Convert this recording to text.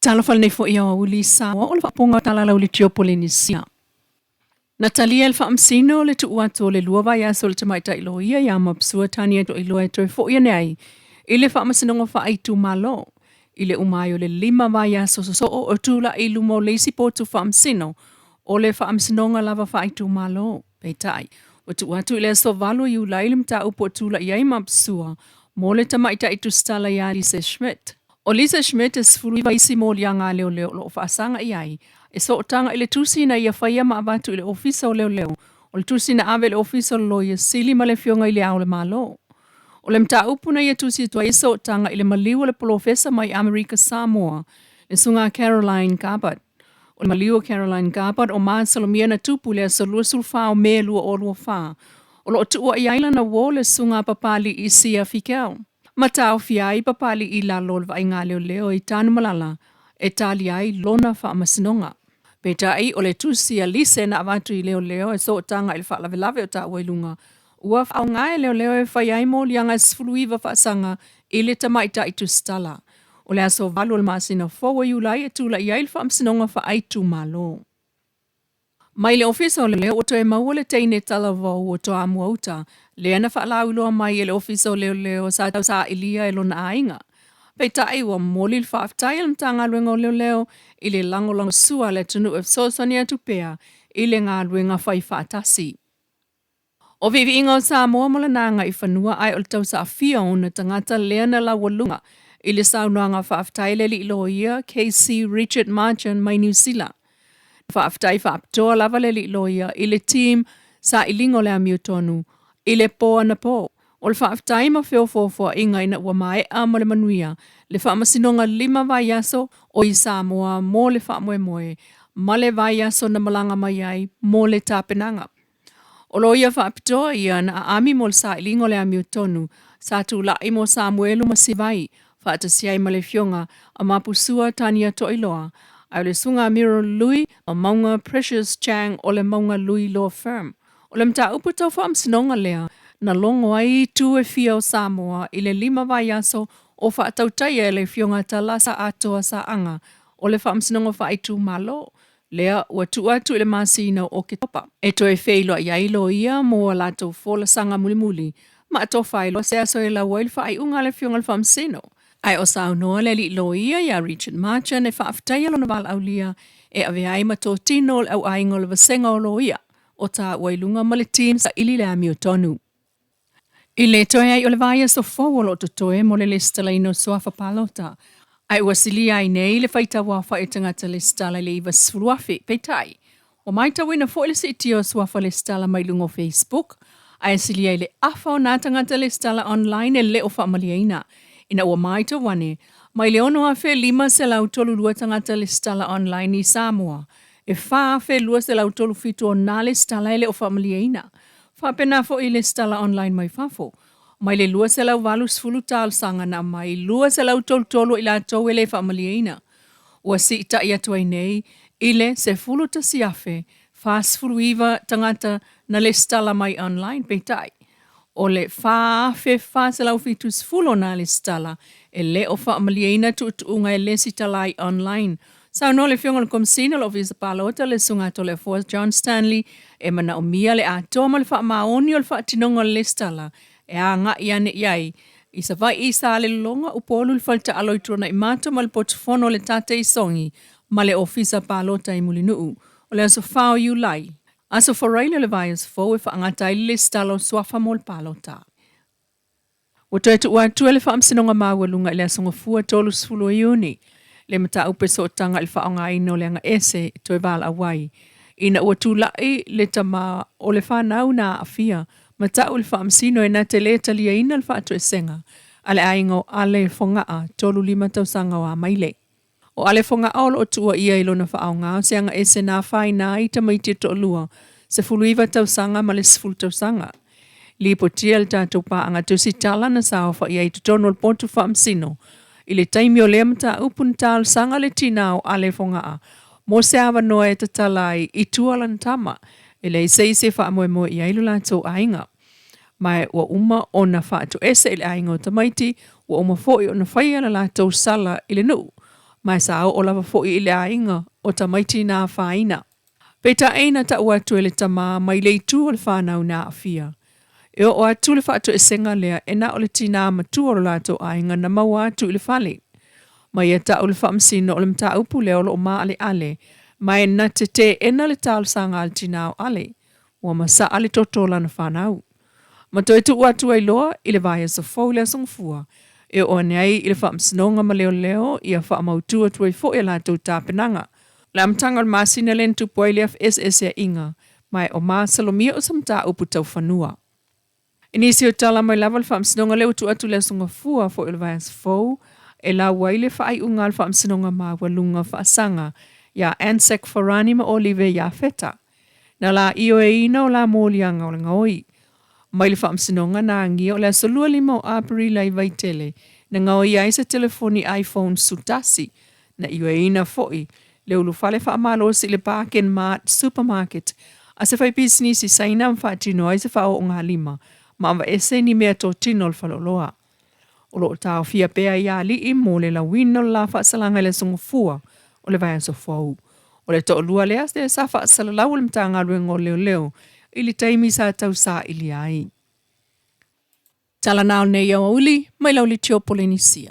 tala fal nei fo ia uli Samoa o le whaponga tala lau le tio Polynesia. Natalia el whaamsino le tu uato le lua vai aso le tamaita iloia ia mapsua tania to iloa e toi fo ia nei. I le whaamasino whaaitu malo. I le umayo le 5 vai aso so o tula i lumo leisi po tu whaamsino o le whaamsino lava whaaitu malo. Peitai. O tu uato i le so valo i ulai le mta upo tula iai mapsua mo le tamaita i tu stala ia Lisa Schmidt. O Lisa Schmidt is fulu vaisi mo lianga leo lo faasanga iai. E so tanga ile tusi na ia whaia maabatu ile ofisa o leo. O le tusi na ave le ofisa lo ia sili ma le fionga ile au le malo. O le mta upuna ia tusi tua iso tanga ile maliwa le profesa mai Amerika Samoa. Le sunga Caroline Gabbard. O le maliwa Caroline Gabbard o maa salomia na tupu le salua sulfa o me lua o lua faa. O lo tua iaila na wo le sunga papali i sia fikau. Matau fiai papali i la lolva i ngā leo i tānu malala e tali ai lona whaamasinonga. Peta ai o le tusi a lise na avatu i leo e so tanga i le whaalavelave o tā wailunga. Ua whao ngā e leo e whai ai mo lianga sfuluiva whaasanga i le tamaita i tu stala. O le aso valu le maasina FOU i ulai e tula i ai le whaamasinonga wha ai tu malo. Mai le ofisa o leo o toi maua le teine tala vau o toa muauta. Le ana whaalau loa mai e le ofisa o leo sa tau sa ilia e lona ainga. Pei tai ua moli le whaaftai al mtanga luenga o leo i le langolango sua le tunu e sosania tupea i le ngā luenga whai whaatasi. O vivi inga o Samoa mola nanga i whanua ai o le tau sa fia o na tangata leana la walunga i le saunoanga whaaftai le li ilo ia KC Richard Marchand mai New Zealand. Whaaftai whaaptoa lava le li ilo ia i le team sa ilingo le amiotonu. I le po ana po. O le whaaftai ma whio fōfua inga ina ua mai a mo le manuia. Le whaamasinonga 5 vai aso o i Samoa mo le whaamoemoe. Ma le vai aso na malanga mai ai mo le tāpenanga. O lo ia whaapitoa ia na ami mo le sa ilingo le amiotonu. Sa tu lai mo Samuelu masivai. Whaatasiai ma le fionga a mapusua tania to iloa. Ai le sunga Miro Lui o maunga Precious Chang o le maunga Lui Law Firm. O le mta upu tau whaamsinonga lea, na longo ai tu e fia o Samoa i le 5 vai aso o whaatautai e le fionga tala sa atoa sa anga o le whaamsinonga whaaitu malo. Lea ua tu atu i le masina o ke topa. E to e wheilo i ailo ia mo a lato fola sanga muli ma ato whailo se aso e la wail whaai unga le fionga le whaamsino. Ai o saunoa le li lo ia ia Richard Marchand e whaaftai alo na wala aulia e ave ai ma tō tino au aingo le vasenga o lo ia. O tā wailunga ma le team sa ili le amiotonu. I le toe ai o le vaia so FOU lo to toe mo le listala ino soafa palota. Ai ua sili ai nei le whaita wafa e tangata listala le iwa sfruafi peitai. O mai ta wina fo le siti o soafa listala mai lungo Facebook. Ai sili ai le afa o nā tangata listala online e le o whaamaliaina. Ina ua mai ta wane. Mai le ono afe 5 se lau tolu lua tangata listala online i Samoa. E whaafe lua se lau tolu fito o nā le stala ele o whaamaliaina. Whapena fo i le stala online mai whafo. Mai le lua se lau walu sfulu tāl sanga na mai lua se lau tolu i la tau ele whaamaliaina. Ua si ita ia tuai nei, ile se fulu ta siafe, whaasfulu iwa tangata na le stala mai online peitai. O le whaafe se lau fito sfulu na le stala, e le o whaamaliaina tuunga e le sitalai online. Sau no le fionga le komsina lo visa palota le sunga to le Fort John Stanley e mana o mia le atoma le wha maoni o le wha tinonga le stala e a nga iane iai. I sa vai i sa le longa upolu le falta aloitrona i mato ma le portofono le tate i songi ma le ofisa palota i mulinuu o le aso FOU i ulai. Aso foraile le vai as FOU e wha angatai le stalo swafa mo le palota. O toi tu ua tue le wha amsinonga mawalunga i le asonga fua tolu sfulu iuni. Le mata upe so tanga il whaonga ino le anga ese toi vala awai. Ina ua tūlai le tama o le whanau na afia. Mata ul whaamsino e na te le talia ina le whaatu e senga. Ale aingo ale fongaa tolu 5 tausanga wa maile. O ale fongaa o tua ia ilo na whaonga se anga ese na whai na i tamaiti to lua. Se fuluiva tausanga ma le sfulu tausanga. Lipo tia le tātou pa anga tusi tala na sao wha ia i tutono le pontu whaamsino. I le taimi o le mta upun tāl sanga le tinao ale fongaa. Mo se awa noa e tatalai i tualan tama. E le se wha moe moe i ailu lātou ainga. Mai ua uma o na wha atu ese i le ainga o tamaiti, ua uma fo i o na whai ala lātou sala i le nuu. Mai sao o lava fo i le ainga o ta maiti nā whaina. Peta eina ta ua tu ele tama mai le tu o le whanau nā afia. E o atu le whaato e senga lea e na o le tina matu o lo lato ainga na maua atu i le whale. Mai e ta o le whaamsino o le mta upu leo lo o maa ale. Mai na te te ena le tālu sanga al tina o ale. Ua masa ale totola na whanau. Ma toi tu atu ai loa i le vai sa FOU le songfua. E o nei i le whaamsinonga ma leo i a whaamautua tuai fo e lato tāpenanga. Le amtanga o masina len tu poi le FSS e inga. Mai o maa salomia o samta upu tau whanua. Inisi o tala mai lava le whaamsinonga leo tu atu le songfua fo i le vai sa FOU. E la waile whaai unga le whaamsinonga maa walunga whaasanga. Ya Anzac Farani ma Olive ya feta. Na la io e ina o la mōlianga o le ngaoi. Mai le whaamsinonga na ngia o le asolua 5 o Aprila i vaitele. Na ngaoi ai sa telefoni iPhone sutasi. Na io e ina foi. Le ulu whale whaamalo si le Parken Mart Supermarket. A se whai business i saina mwhaatino ai se whao o ngā 5. Ma amba ese ni mea tō tino le whaloloa. O lo tau fia pea ia li i mo le la wino la whaasalanga le songofua. O le vai so FOU. O le toa lua lea se sa whaasalau le mtanga ruengo leo. Ili taimi sa tau sa ili ai. Tala nao nei au uli, mai lau li tio Polinisia.